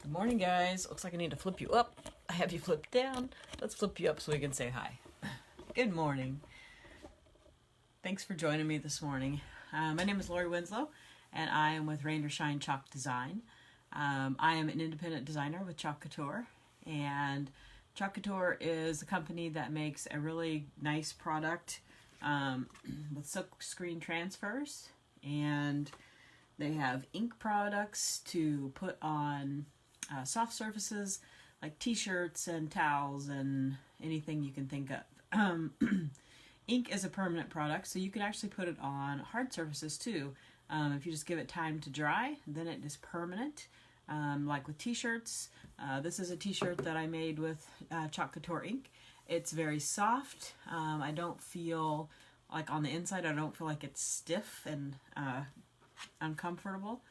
Good morning, guys. Looks like I need to flip you up. I have you flipped down. Let's flip you up so we can say hi. Good morning. Thanks for joining me this morning. My name is Lori Winslow, and I am with Rain or Shine Chalk Design. I am an independent designer with Chalk Couture, and Chalk Couture is a company that makes a really nice product with silk screen transfers, and they have ink products to put on soft surfaces like t-shirts and towels and anything you can think of. Ink is a permanent product, so you can actually put it on hard surfaces too. If you just give it time to dry, then it is permanent. Like with t-shirts, this is a t-shirt that I made with Chalk Couture ink. It's very soft. I don't feel like on the inside, I don't feel like it's stiff and uncomfortable.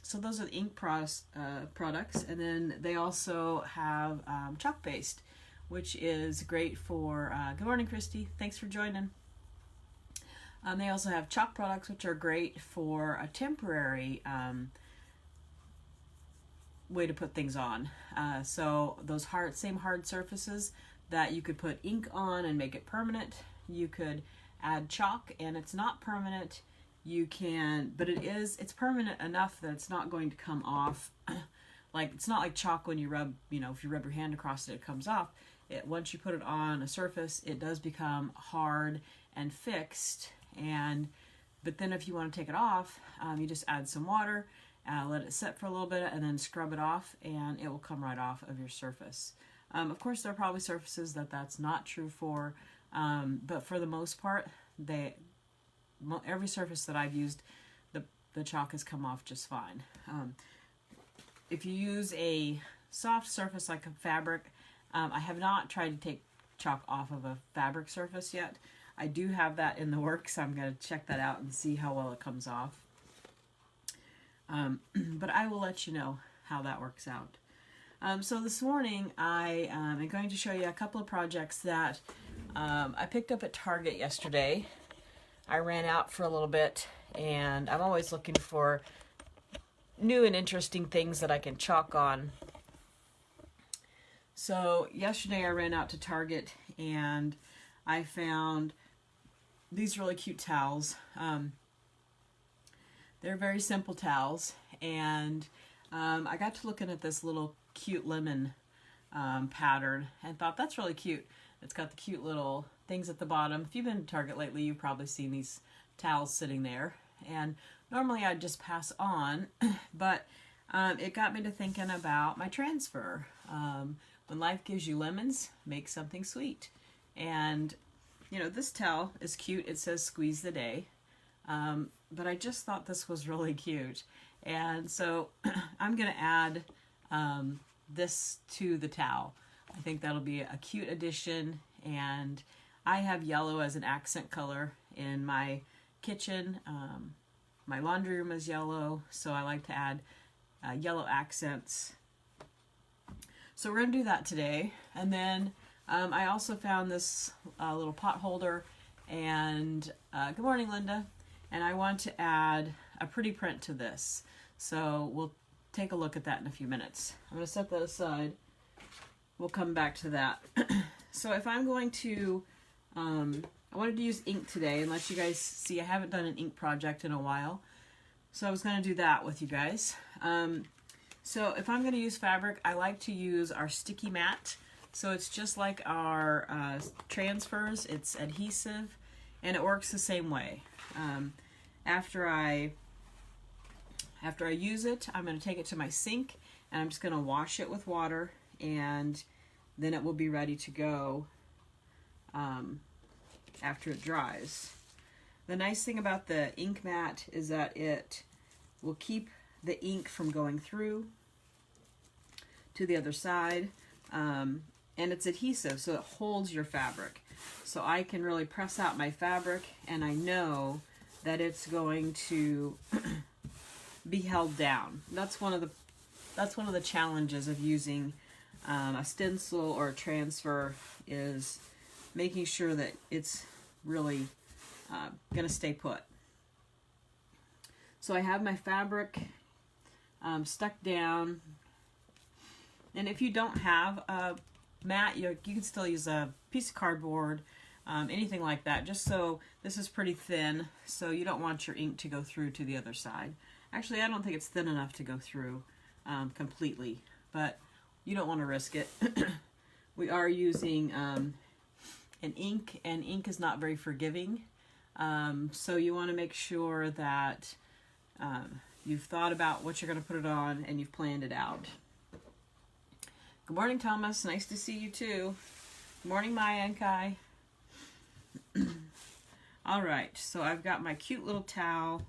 So those are the ink products, and then they also have chalk paste, which is great for, good morning Christy, thanks for joining. They also have chalk products, which are great for a temporary way to put things on. So those same hard surfaces that you could put ink on and make it permanent, you could add chalk, and it's not permanent. You can, but it's permanent enough that it's not going to come off. Like, it's not like chalk when you rub, if you rub your hand across it, it comes off. Once you put it on a surface, it does become hard and fixed. But then if you want to take it off, you just add some water, let it set for a little bit, and then scrub it off, and it will come right off of your surface. Of course, there are probably surfaces that's not true for, but for the most part, every surface that I've used, the chalk has come off just fine. If you use a soft surface like a fabric, I have not tried to take chalk off of a fabric surface yet. I do have that in the works. I'm going to check that out and see how well it comes off. But I will let you know how that works out. So this morning I am going to show you a couple of projects that I picked up at Target yesterday. I ran out for a little bit, and I'm always looking for new and interesting things that I can chalk on. So yesterday I ran out to Target and I found these really cute towels. They're very simple towels, and I got to looking at this little cute lemon pattern and thought that's really cute. It's got the cute little things at the bottom. If you've been to Target lately, you've probably seen these towels sitting there. And normally I'd just pass on, but it got me to thinking about my transfer. When life gives you lemons, make something sweet. And, this towel is cute. It says squeeze the day. But I just thought this was really cute. And so I'm going to add this to the towel. I think that'll be a cute addition, and I have yellow as an accent color in my kitchen. My laundry room is yellow, so I like to add yellow accents. So we're going to do that today. And then I also found this little pot holder, and good morning, Linda. And I want to add a pretty print to this. So we'll take a look at that in a few minutes. I'm going to set that aside. We'll come back to that. So if I'm going to, I wanted to use ink today and let you guys see I haven't done an ink project in a while. So I was going to do that with you guys. So if I'm going to use fabric, I like to use our sticky mat. So it's just like our transfers. It's adhesive and it works the same way. After I use it, I'm going to take it to my sink and I'm just going to wash it with water, and then it will be ready to go after it dries. The nice thing about the ink mat is that it will keep the ink from going through to the other side, and it's adhesive, so it holds your fabric. So I can really press out my fabric, and I know that it's going to be held down. That's one of the challenges of using a stencil or a transfer, is making sure that it's really going to stay put. So I have my fabric stuck down. And if you don't have a mat, you can still use a piece of cardboard, anything like that, just so this is pretty thin, so you don't want your ink to go through to the other side. Actually, I don't think it's thin enough to go through completely, but you don't want to risk it. We are using an ink, and ink is not very forgiving, so you want to make sure that you've thought about what you're going to put it on and you've planned it out. Good morning, Thomas. Nice to see you too. Good morning, Maya and Kai. All right, so I've got my cute little towel.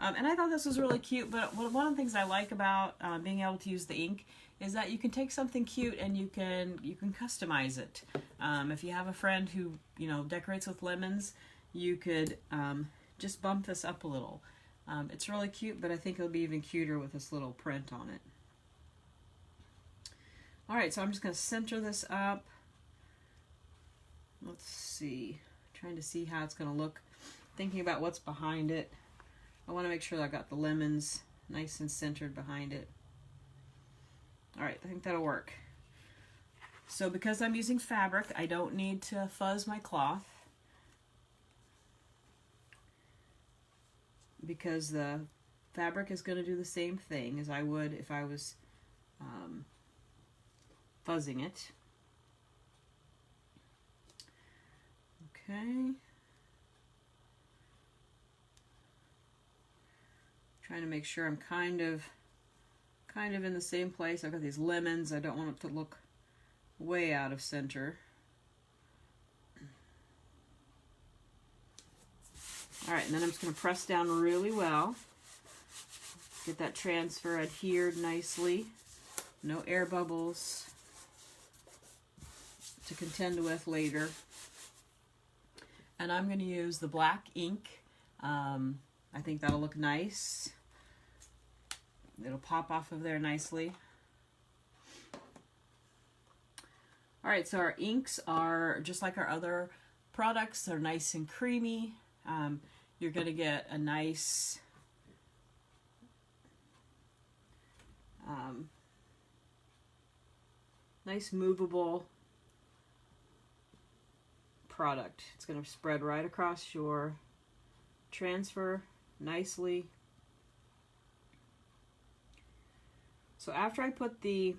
And I thought this was really cute, but one of the things I like about being able to use the ink is that you can take something cute and you can customize it. If you have a friend who, you know, decorates with lemons, you could just bump this up a little. It's really cute, but I think it'll be even cuter with this little print on it. All right, so I'm just going to center this up. Let's see. Trying to see how it's going to look. Thinking about what's behind it. I want to make sure that I got the lemons nice and centered behind it. All right, I think that'll work. So because I'm using fabric, I don't need to fuzz my cloth, because the fabric is going to do the same thing as I would if I was fuzzing it. Okay. Trying to make sure I'm kind of in the same place. I've got these lemons. I don't want it to look way out of center. All right, and then I'm just going to press down really well. Get that transfer adhered nicely. No air bubbles to contend with later. And I'm going to use the black ink. I think that'll look nice. It'll pop off of there nicely. All right, so our inks are just like our other products. They're nice and creamy. You're going to get a nice nice movable product. It's going to spread right across your transfer nicely. So after I put the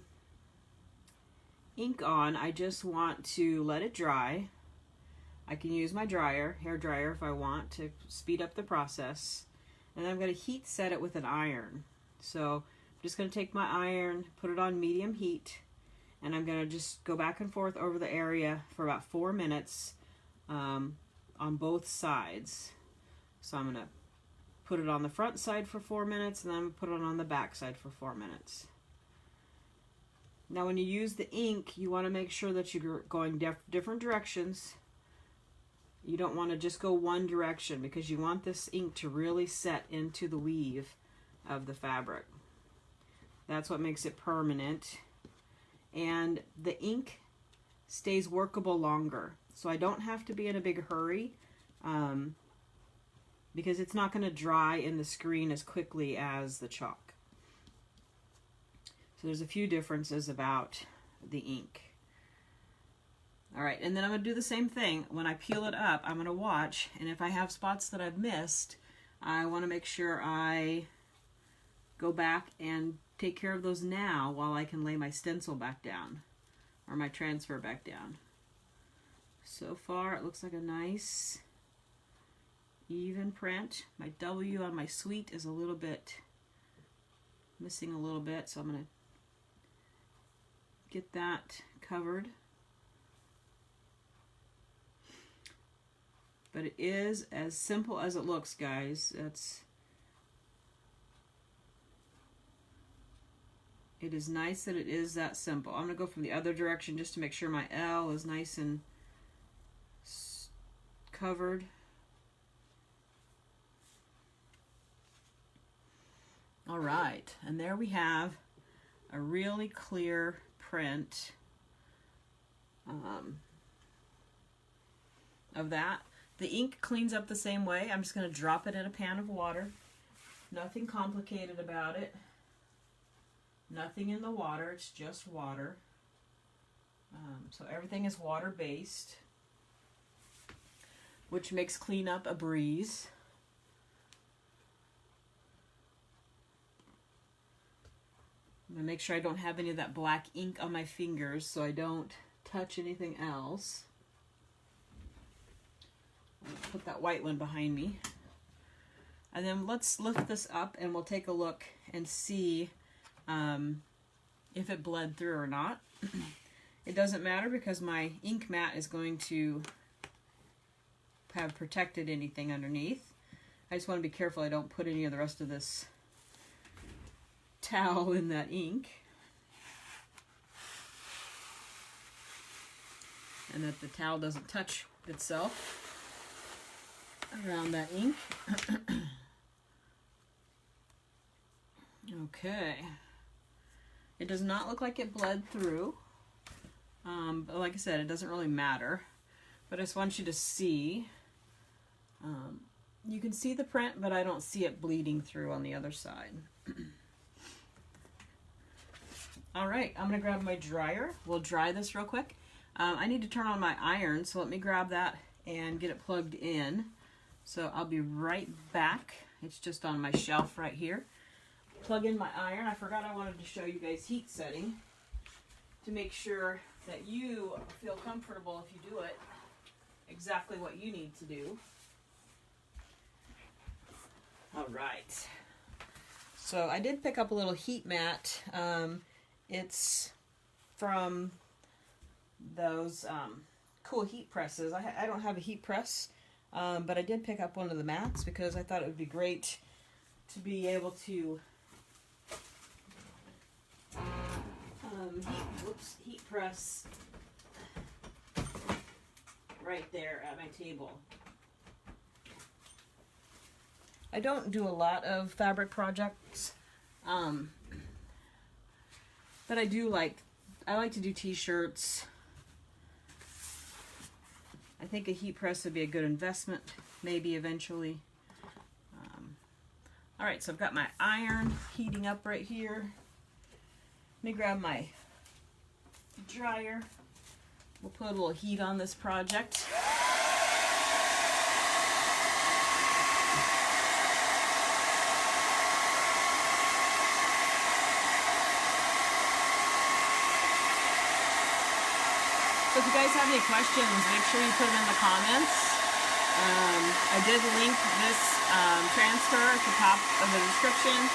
ink on, I just want to let it dry. I can use my dryer, hair dryer, if I want to speed up the process. And then I'm going to heat set it with an iron. So I'm just going to take my iron, put it on medium heat, and I'm going to just go back and forth over the area for about 4 minutes on both sides. So I'm going to put it on the front side for 4 minutes, and then I'm going to put it on the back side for 4 minutes. Now when you use the ink, you want to make sure that you're going different directions. You don't want to just go one direction, because you want this ink to really set into the weave of the fabric. That's what makes it permanent. And the ink stays workable longer. So I don't have to be in a big hurry, because it's not going to dry in the screen as quickly as the chalk. So there's a few differences about the ink. All right, and then I'm going to do the same thing. When I peel it up, I'm going to watch, and if I have spots that I've missed, I want to make sure I go back and take care of those now while I can lay my stencil back down, or my transfer back down. So far, it looks like a nice, even print. My W on my suite is a little bit missing a little bit, so I'm going to get that covered. But it is as simple as it looks, guys. It is nice that it is that simple. I'm going to go from the other direction just to make sure my L is nice and covered. All right, and there we have a really clear print of that. The ink cleans up the same way. I'm just going to drop it in a pan of water. Nothing complicated about it. Nothing in the water, it's just water. So everything is water-based, which makes cleanup a breeze. I'm going to make sure I don't have any of that black ink on my fingers so I don't touch anything else. Put that white one behind me. And then let's lift this up and we'll take a look and see if it bled through or not. It doesn't matter because my ink mat is going to have protected anything underneath. I just want to be careful I don't put any of the rest of this towel in that ink. And that the towel doesn't touch itself around that ink. Okay. It does not look like it bled through. But like I said, it doesn't really matter. But I just want you to see. You can see the print, but I don't see it bleeding through on the other side. All right, I'm going to grab my dryer. We'll dry this real quick. I need to turn on my iron, so let me grab that and get it plugged in. So I'll be right back. It's just on my shelf right here. Plug in my iron. I forgot I wanted to show you guys heat setting to make sure that you feel comfortable if you do it exactly what you need to do. All right. So I did pick up a little heat mat. It's from those cool heat presses. I don't have a heat press, but I did pick up one of the mats because I thought it would be great to be able to heat press right there at my table. I don't do a lot of fabric projects, but I like to do t-shirts. I think a heat press would be a good investment, maybe eventually. All right, so I've got my iron heating up right here. Let me grab my dryer. We'll put a little heat on this project. So if you guys have any questions, make sure you put them in the comments. I did link this transfer at the top of the description.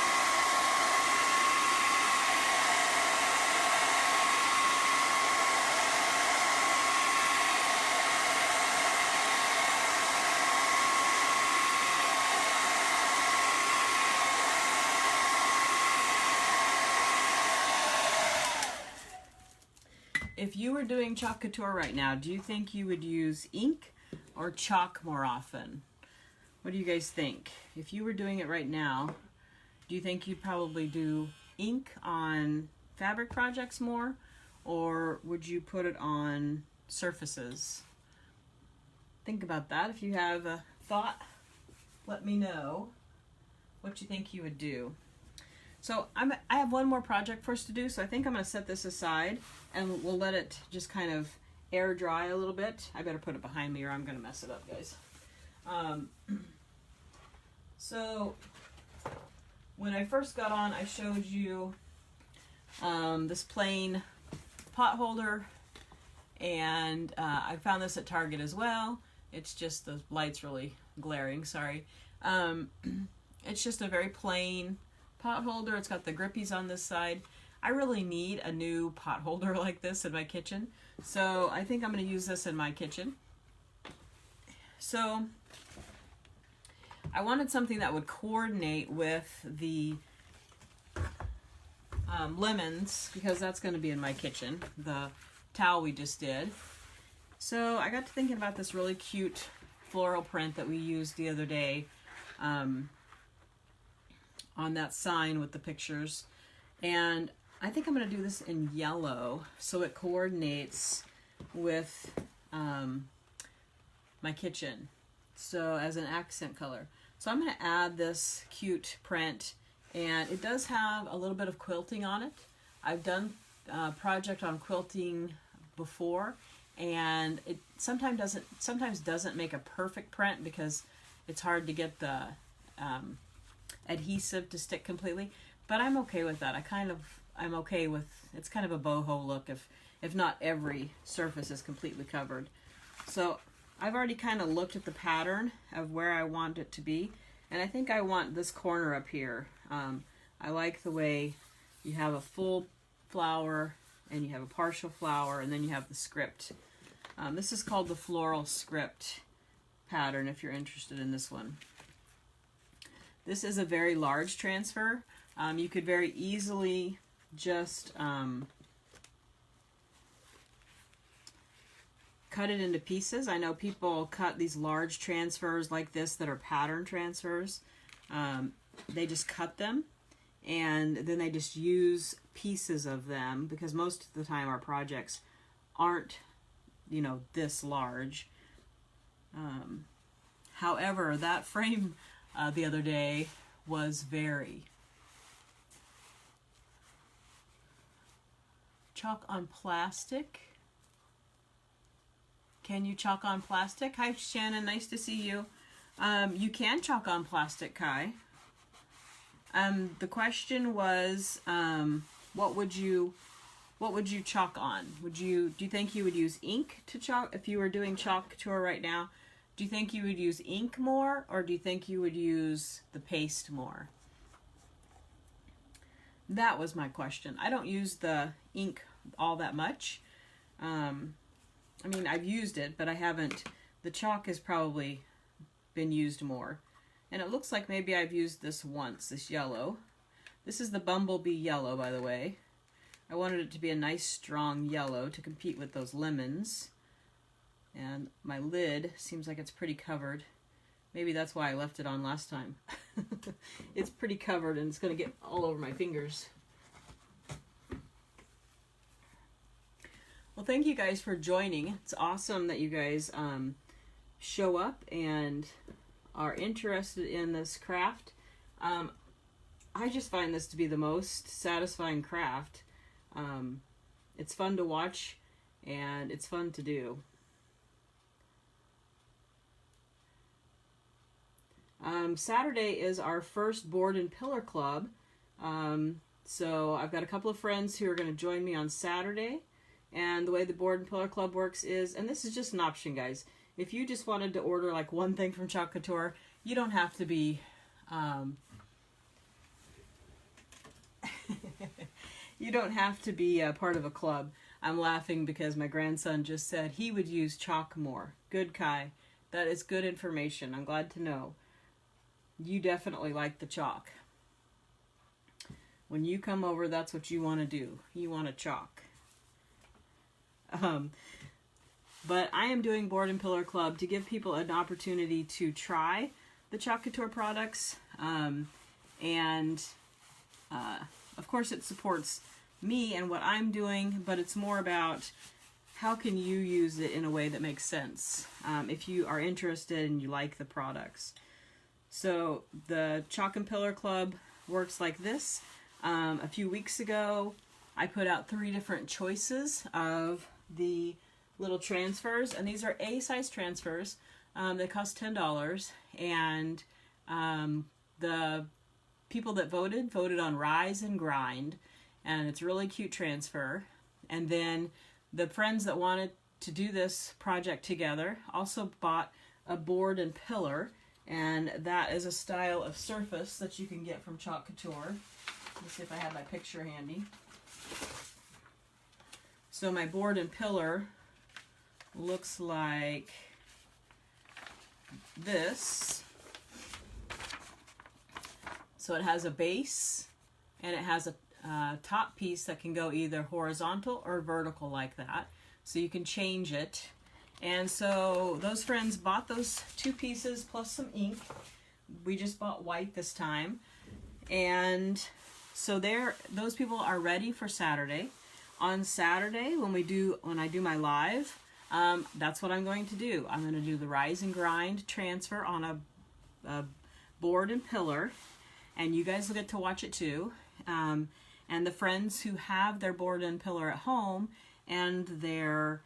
If you were doing Chalk Couture right now, do you think you would use ink or chalk more often? What do you guys think? If you were doing it right now, do you think you'd probably do ink on fabric projects more, or would you put it on surfaces? Think about that. If you have a thought, let me know what you think you would do. So I have one more project for us to do, so I think I'm going to set this aside and we'll let it just kind of air dry a little bit. I better put it behind me or I'm going to mess it up, guys. So when I first got on, I showed you this plain pot holder, and I found this at Target as well. It's just the light's really glaring, sorry. It's just a very plain pot holder. It's got the grippies on this side. I really need a new pot holder like this in my kitchen, so I think I'm going to use this in my kitchen. So I wanted something that would coordinate with the lemons, because that's going to be in my kitchen, the towel we just did. So I got to thinking about this really cute floral print that we used the other day on that sign with the pictures, and I think I'm going to do this in yellow so it coordinates with my kitchen, so as an accent color. So I'm going to add this cute print and it does have a little bit of quilting on it. I've done a project on quilting before, and it sometimes doesn't make a perfect print because it's hard to get the adhesive to stick completely, but I'm okay with that. I'm okay with, it's kind of a boho look if not every surface is completely covered. So I've already kind of looked at the pattern of where I want it to be, and I think I want this corner up here. I like the way you have a full flower and you have a partial flower, and then you have the script. This is called the Floral script pattern if you're interested in this one. This is a very large transfer. You could very easily just cut it into pieces. I know people cut these large transfers like this that are pattern transfers. They just cut them and then they just use pieces of them, because most of the time our projects aren't, you know, this large. However, that frame the other day was very chalk on plastic. Can you chalk on plastic? Hi Shannon, nice to see you. You can chalk on plastic, Kai. The question was, what would you chalk on? Do you think you would use ink to chalk if you were doing Chalk Couture right now? Do you think you would use ink more, or do you think you would use the paste more? That was my question. I don't use the ink all that much. I mean, I've used it, but I haven't. The chalk has probably been used more. And it looks like maybe I've used this once, this yellow. This is the Bumblebee yellow, by the way. I wanted it to be a nice strong yellow to compete with those lemons. And my lid seems like it's pretty covered. Maybe that's why I left it on last time. It's pretty covered and it's going to get all over my fingers. Well, thank you guys for joining. It's awesome that you guys show up and are interested in this craft. I just find this to be the most satisfying craft. It's fun to watch and it's fun to do. Saturday is our first board and pillar club. So I've got a couple of friends who are going to join me on Saturday. And the way the board and pillar club works is, and this is just an option, guys. If you just wanted to order like one thing from Chalk Couture, you don't have to be you don't have to be a part of a club. I'm laughing because my grandson just said he would use chalk more. Good, Kai. That is good information. I'm glad to know. You definitely like the chalk. When you come over, that's what you want to do. You want to chalk. But I am doing Board and Pillar Club to give people an opportunity to try the Chalk Couture products. Of course it supports me and what I'm doing, but it's more about how can you use it in a way that makes sense if you are interested and you like the products. So the Chalk and Pillar Club works like this. A few weeks ago I put out 3 different choices of the little transfers, and these are A-size transfers. They cost $10, and the people that voted on Rise and Grind, and it's a really cute transfer. And then the friends that wanted to do this project together also bought a board and pillar, and that is a style of surface that you can get from Chalk Couture. Let me see if I have my picture handy. So my board and pillar looks like this. So it has a base and it has a top piece that can go either horizontal or vertical like that. So you can change it. And so those friends bought those 2 pieces plus some ink. We just bought white this time. And so those people are ready for Saturday. On Saturday, when I do my live, that's what I'm going to do. I'm going to do the Rise and Grind transfer on a board and pillar. and you guys will get to watch it too. And the friends who have their board and pillar at home and their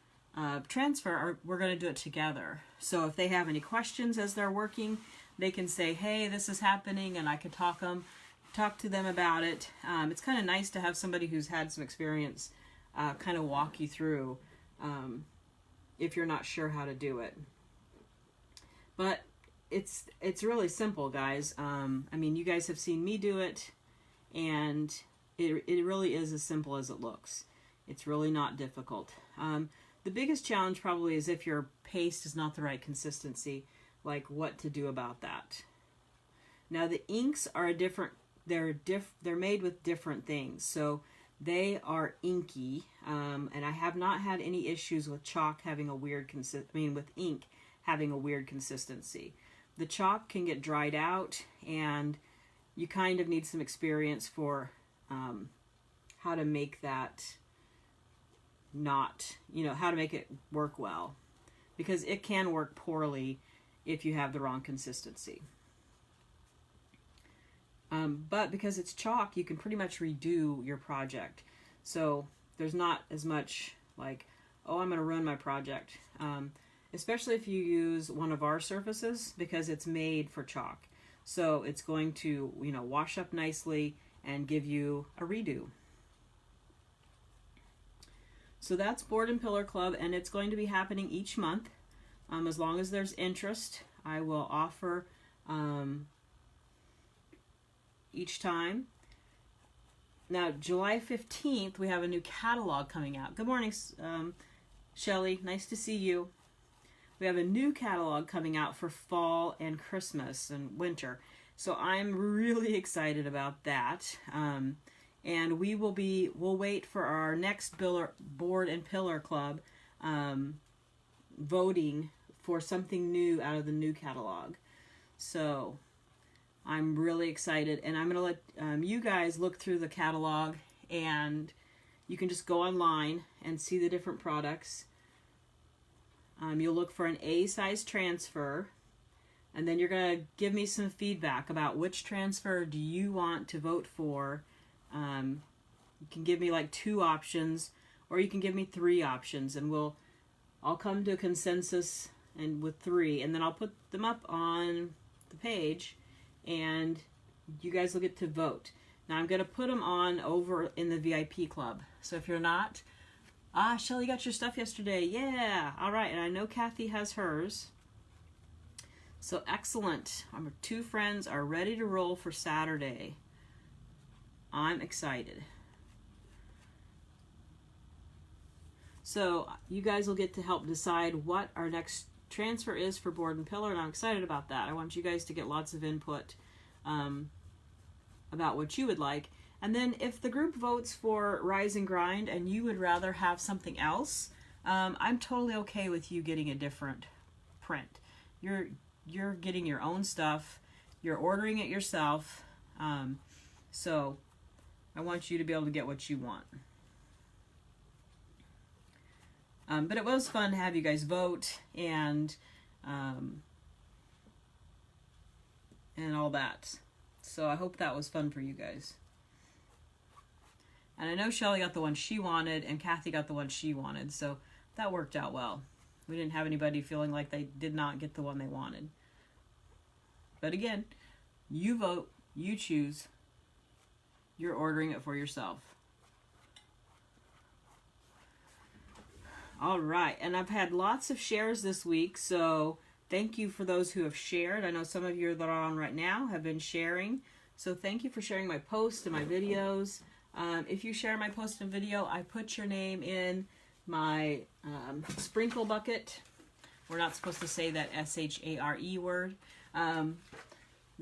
transfer, we're going to do it together. So if they have any questions as they're working, they can say, hey, this is happening, and I can talk to them about it. It's kind of nice to have somebody who's had some experience kind of walk you through if you're not sure how to do it. But it's really simple, guys. I mean, you guys have seen me do it, and it really is as simple as it looks. It's really not difficult. The biggest challenge probably is if your paste is not the right consistency, like what to do about that. Now the inks are they're made with different things, so they are inky, and I have not had any issues with chalk having a weird with ink having a weird consistency. The chalk can get dried out, and you kind of need some experience for how to make that how to make it work well, because it can work poorly if you have the wrong consistency. But because it's chalk, you can pretty much redo your project. So there's not as much like, oh, I'm going to ruin my project. Especially if you use one of our surfaces, because it's made for chalk. So it's going to, wash up nicely and give you a redo. So that's Board and Pillar Club, and it's going to be happening each month. As long as there's interest, I will offer each time. Now, July 15th, we have a new catalog coming out. Good morning, Shelly. Nice to see you. We have a new catalog coming out for fall and Christmas and winter. So I'm really excited about that. And we'll wait for our next Board and Pillar Club voting for something new out of the new catalog. So I'm really excited, and I'm going to let you guys look through the catalog, and you can just go online and see the different products. You'll look for an A size transfer, and then you're going to give me some feedback about which transfer do you want to vote for. You can give me like 2 options, or you can give me 3 options, and I'll come to a consensus and with 3, and then I'll put them up on the page, and you guys will get to vote. Now I'm going to put them on over in the VIP club. So if you're not, Shelly got your stuff yesterday. Yeah, all right, and I know Kathy has hers. So excellent. Our 2 friends are ready to roll for Saturday. I'm excited. So you guys will get to help decide what our next transfer is for Board and Pillar, and I'm excited about that. I want you guys to get lots of input about what you would like. And then if the group votes for Rise and Grind and you would rather have something else, I'm totally okay with you getting a different print. You're getting your own stuff. You're ordering it yourself. So I want you to be able to get what you want. But it was fun to have you guys vote and all that. So I hope that was fun for you guys. And I know Shelly got the one she wanted, and Kathy got the one she wanted, so that worked out well. We didn't have anybody feeling like they did not get the one they wanted. But again, you vote, you choose. You're ordering it for yourself. All right, and I've had lots of shares this week, so thank you for those who have shared. I know some of you that are on right now have been sharing, so thank you for sharing my posts and my videos. If you share my post and video, I put your name in my sprinkle bucket. We're not supposed to say that S-H-A-R-E word. The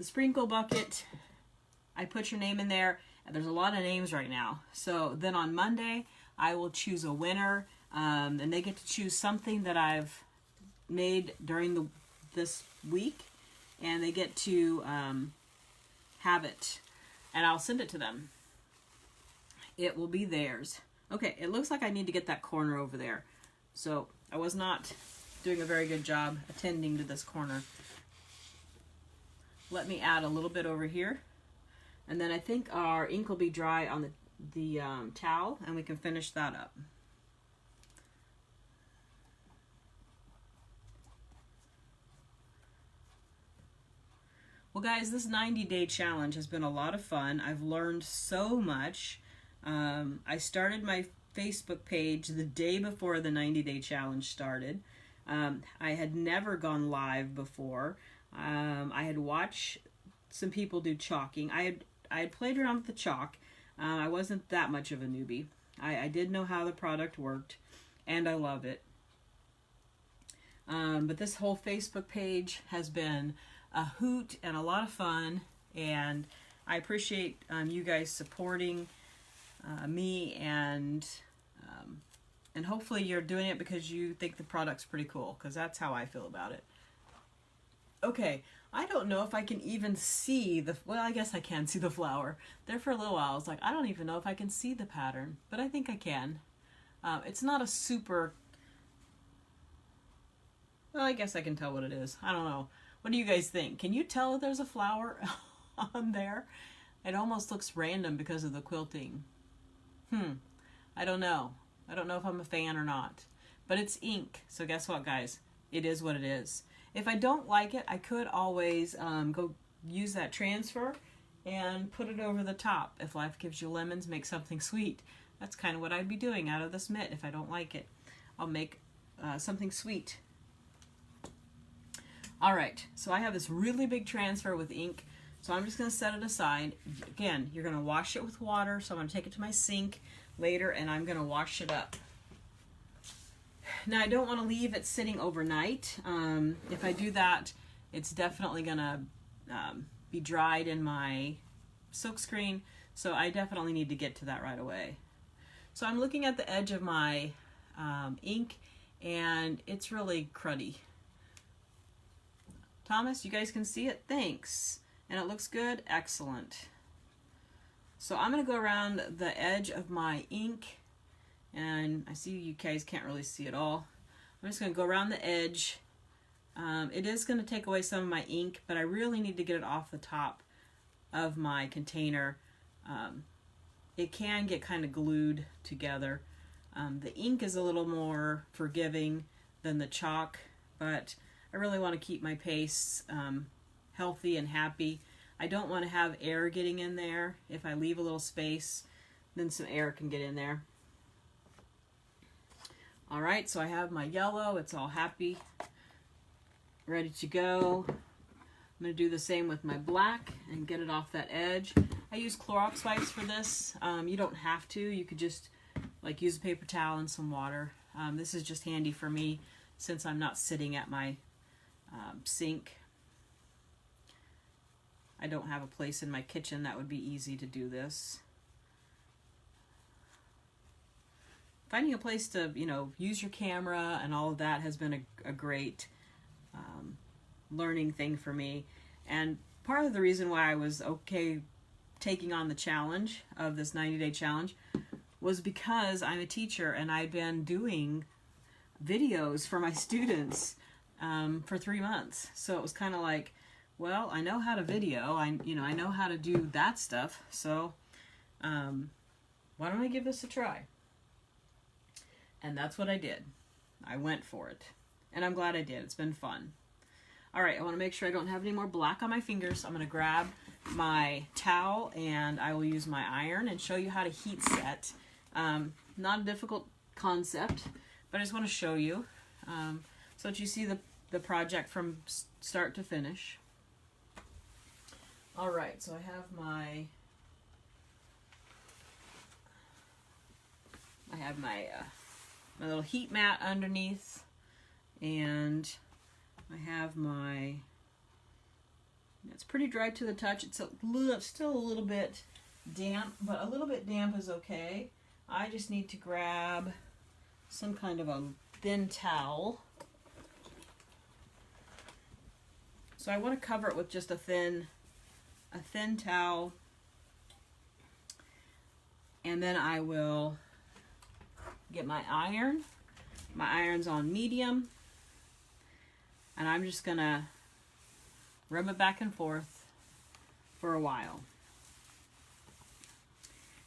sprinkle bucket, I put your name in there. There's a lot of names right now. So then on Monday, I will choose a winner, and they get to choose something that I've made during this week, and they get to have it, and I'll send it to them. It will be theirs. Okay, it looks like I need to get that corner over there. So I was not doing a very good job attending to this corner. Let me add a little bit over here. And then I think our ink will be dry on the towel, and we can finish that up. Well guys, this 90-day challenge has been a lot of fun. I've learned so much. I started my Facebook page the day before the 90-day challenge started. I had never gone live before. I had watched some people do chalking. I had played around with the chalk. I wasn't that much of a newbie. I did know how the product worked, and I love it. But this whole Facebook page has been a hoot and a lot of fun, and I appreciate you guys supporting me, and hopefully you're doing it because you think the product's pretty cool, because that's how I feel about it. Okay, I don't know if I can even see the, well, I guess I can see the flower. There for a little while, I was like, I don't even know if I can see the pattern, but I think I can. It's not a super, well, I guess I can tell what it is. I don't know. What do you guys think? Can you tell if there's a flower on there? It almost looks random because of the quilting. I don't know. I don't know if I'm a fan or not. But it's ink, so guess what, guys? It is what it is. If I don't like it, I could always go use that transfer and put it over the top. If life gives you lemons, make something sweet. That's kind of what I'd be doing out of this mitt if I don't like it. I'll make something sweet. Alright, so I have this really big transfer with ink, so I'm just going to set it aside. Again, you're going to wash it with water, so I'm going to take it to my sink later and I'm going to wash it up. Now I don't want to leave it sitting overnight. If I do that, it's definitely going to be dried in my silkscreen, so I definitely need to get to that right away. So I'm looking at the edge of my ink, and it's really cruddy. Thomas, you guys can see it? Thanks. And it looks good? Excellent. So I'm going to go around the edge of my ink, and I see you guys can't really see it all. I'm just going to go around the edge. It is going to take away some of my ink, but I really need to get it off the top of my container. It can get kind of glued together. The ink is a little more forgiving than the chalk, but I really want to keep my pastes healthy and happy. I don't want to have air getting in there. If I leave a little space, then some air can get in there. Alright, so I have my yellow. It's all happy, ready to go. I'm going to do the same with my black and get it off that edge. I use Clorox wipes for this. You don't have to. You could just like use a paper towel and some water. This is just handy for me since I'm not sitting at my sink. I don't have a place in my kitchen that would be easy to do this. Finding a place to, you know, use your camera and all of that has been a great learning thing for me. And part of the reason why I was okay taking on the challenge of this 90-day challenge was because I'm a teacher and I've been doing videos for my students for 3 months. So it was kind of like, well, I know how to video. I know how to do that stuff. So why don't I give this a try? And that's what I did. I went for it. And I'm glad I did. It's been fun. All right, I want to make sure I don't have any more black on my fingers. I'm going to grab my towel and I will use my iron and show you how to heat set. Not a difficult concept, but I just want to show you so that you see the project from start to finish. All right, so I have my my little heat mat underneath, and I have my, it's pretty dry to the touch. It's still a little bit damp, but a little bit damp is okay. I just need to grab some kind of a thin towel. So I want to cover it with just a thin towel, and then I will get my iron. My iron's on medium, and I'm just gonna rub it back and forth for a while.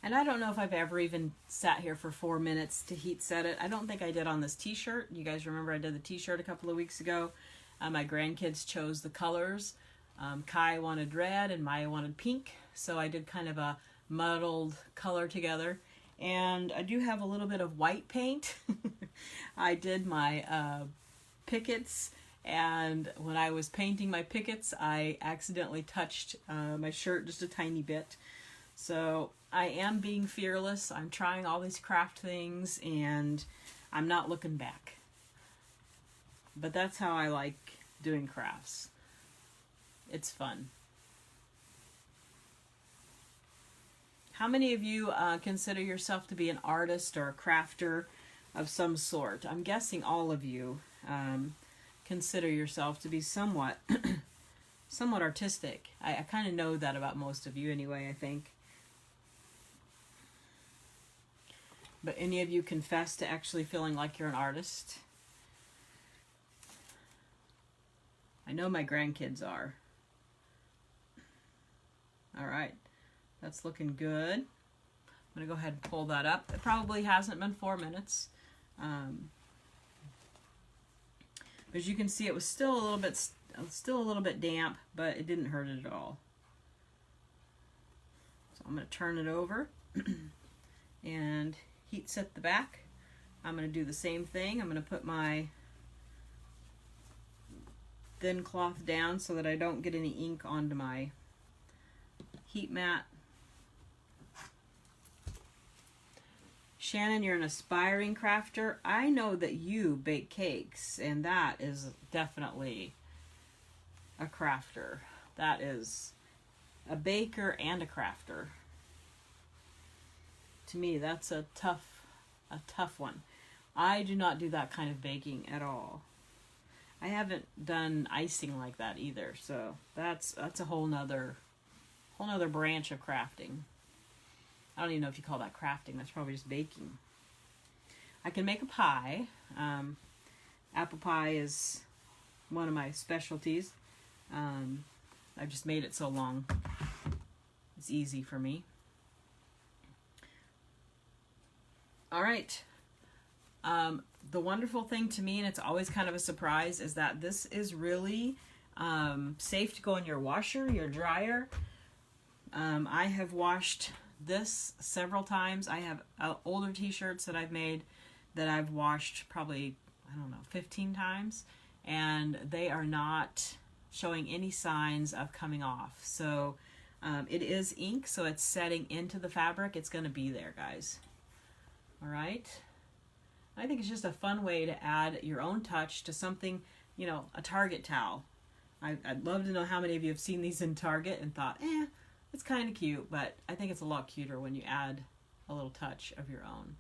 And I don't know if I've ever even sat here for 4 minutes to heat set it. I don't think I did on this t-shirt. You guys remember I did the t-shirt a couple of weeks ago. My grandkids chose the colors. Kai wanted red and Maya wanted pink. So I did kind of a muddled color together. And I do have a little bit of white paint. I did my pickets, and when I was painting my pickets, I accidentally touched my shirt just a tiny bit. So I am being fearless. I'm trying all these craft things, and I'm not looking back. But that's how I like doing crafts. It's fun. How many of you consider yourself to be an artist or a crafter of some sort? I'm guessing all of you consider yourself to be somewhat somewhat artistic. I kind of know that about most of you anyway, I think. But any of you confess to actually feeling like you're an artist? I know my grandkids are. All right. That's looking good. I'm going to go ahead and pull that up. It probably hasn't been 4 minutes. But as you can see, it was still a little bit damp, but it didn't hurt it at all. So I'm going to turn it over and heat set the back. I'm going to do the same thing. I'm going to put my thin cloth down so that I don't get any ink onto my heat mat. Shannon, you're an aspiring crafter. I know that you bake cakes, and that is definitely a crafter. That is a baker and a crafter. To me, that's a tough one. I do not do that kind of baking at all. I haven't done icing like that either, so that's a whole nother branch of crafting. I don't even know if you call that crafting. That's probably just baking. I can make a pie. Apple pie is one of my specialties. I've just made it so long. It's easy for me. All right. The wonderful thing to me, and it's always kind of a surprise, is that this is really safe to go in your washer, your dryer. I have washed this several times. I have older t-shirts that I've made that I've washed probably, I don't know, 15 times, and they are not showing any signs of coming off. So it is ink, so it's setting into the fabric. It's going to be there, guys. All right. I think it's just a fun way to add your own touch to something, you know, a Target towel. I'd love to know how many of you have seen these in Target and thought, it's kind of cute, but I think it's a lot cuter when you add a little touch of your own.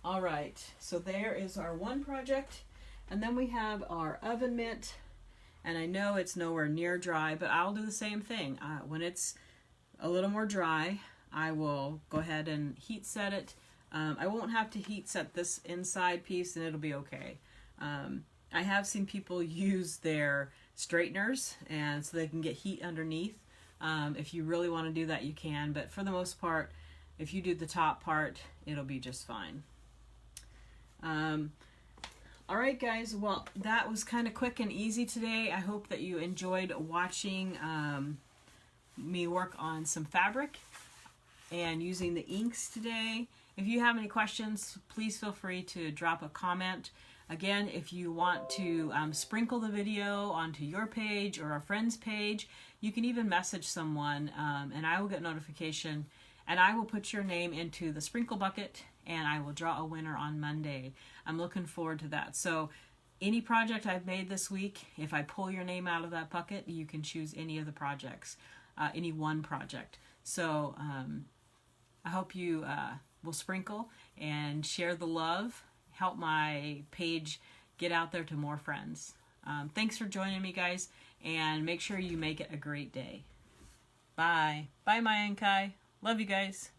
All right, so there is our one project, and then we have our oven mitt, and I know it's nowhere near dry, but I'll do the same thing. When it's a little more dry, I will go ahead and heat set it. I won't have to heat set this inside piece, and it'll be okay. I have seen people use their straighteners, and so they can get heat underneath. If you really want to do that, you can, but for the most part, if you do the top part, it'll be just fine. All right, guys, well, that was kind of quick and easy today. I hope that you enjoyed watching me work on some fabric and using the inks today. If you have any questions, please feel free to drop a comment. Again, if you want to sprinkle the video onto your page or a friend's page, you can even message someone, and I will get notification, and I will put your name into the sprinkle bucket, and I will draw a winner on Monday. I'm looking forward to that. So any project I've made this week, if I pull your name out of that bucket, you can choose any of the projects, any one project. So I hope you will sprinkle and share the love, help my page get out there to more friends. Thanks for joining me, guys, and make sure you make it a great day. Bye. Bye, Maya and Kai. Love you guys.